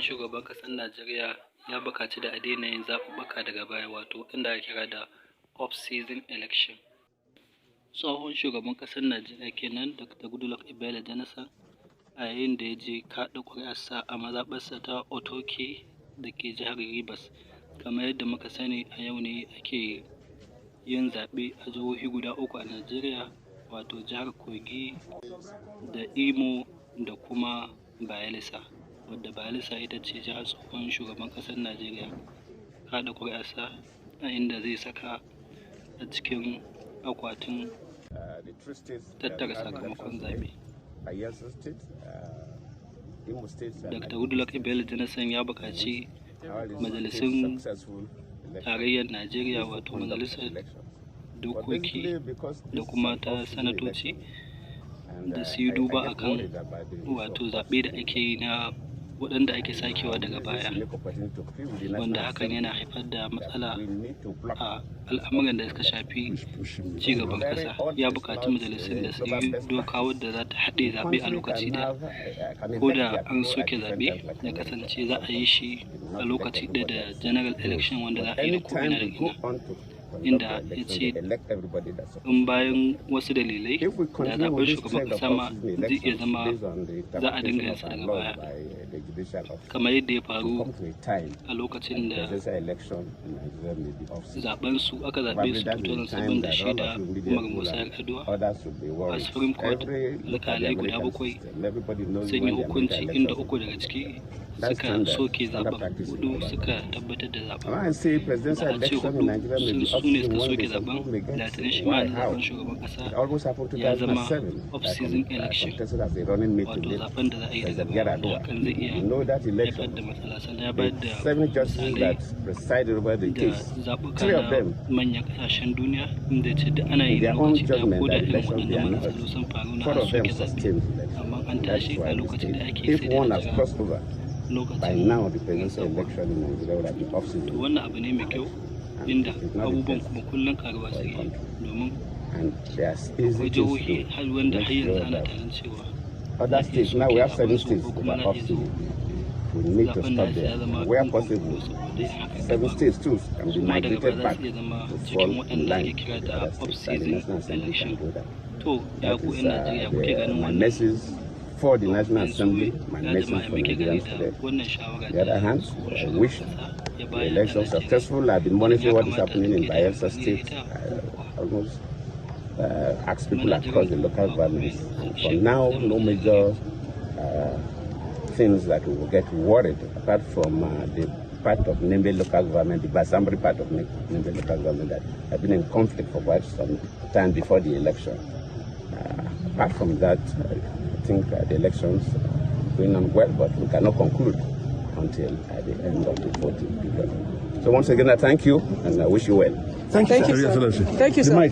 tsohon shugaban ƙasar Najeriya ya bukaci da a daina yin zaɓuɓɓuka daga baya, wato inda ake kira da off-season election. Tsohon shugaban ƙasar Najeriya kenan Dr. Goodluck Jonathan a yayin da ya je kaɗa ƙuri'arsa a mazaɓarsa ta Otoke da ke jihar Rivers. Kamar yadda muka sani, a yau ne ake yin zaɓe a jihohi guda uku a Najeriya, wato jihar Kogi da Imo da kuma Bayelsa, wadda Bayelsa ita ce jihar tsohon shugaban ƙasar Najeriya. Kaɗa ƙuri'arsa a inda zai saka a cikin akwatin tattara sakamakon zaɓe. Dr. Goodluck Jonathan ya buƙaci majalisun tarayyar Najeriya, wato majalisar dokoki da kuma ta sanatoci, da su yi duba akan wato zaɓe da ake yi na waɗanda ake sakewa daga baya, wanda hakan yana haifar da matsala a al'amuran da suka shafi cigaban ƙasa. Ya buƙaci majalisun da su yi doka wadda za ta haɗe zaɓe a lokaci ɗaya, ko da an soke zaɓe ya kasance za a yi shi a lokaci ɗaya da general election wanda za a yi da ko'ina da ina, inda ya ce in bayan wasu dalilai da zaɓen shugaban ƙasa ma zai iya zama za a dinga yinsa daga baya, kamar yadda ya faru a lokacin da zaɓen su aka zaɓe su 2007 da Umar Musa Yar'adua a Supreme Court. Alƙalai guda 7 sun yi hukunci, inda 3 daga ciki suka soke zaɓen, 4 suka tabbatar da zaɓen. Za a ce 4 su ne suka soke zaɓen, da tuni shi ma zaɓen shugaban ƙasa ya zama off-season election, wato zaɓen da za a yi daga baya, da hakan zai iya haifar da matsala. Sannan ya bayar da misalai da zaɓuka na manyan ƙasashen duniya, inda ya ce da ana yi da lokaci ɗaya, ko da irin waɗannan matsaloli sun faru na an soke zaɓe, amma an tashi a lokacin da ake sai da lokacin to wannan abu ne mai kyau, inda abubuwan kuma kullum karuwa suke, domin akwai jihohi har wanda har yanzu ana tarin cewa other states, now we have 7 states that are off season. We need to stop there. Where possible, 7 states too can be migrated back to fall in line with the other states, and the National Assembly can do that. That is my message for the National Assembly, my message for Nigerians today. On the other hand, I wish the election successful. I've been monitoring what is happening in Bayelsa State. Almost ask people across the local governments. For now, no major things that we will get worried, apart from the part of Nembe local government, the Basambri part of Nembe local government that have been in conflict for quite some time before the election. Apart from that, I think the elections are going on well, but we cannot conclude until at the end of the voting period. So once again, I thank you and I wish you well. Thank you, sir. Thank you, sir.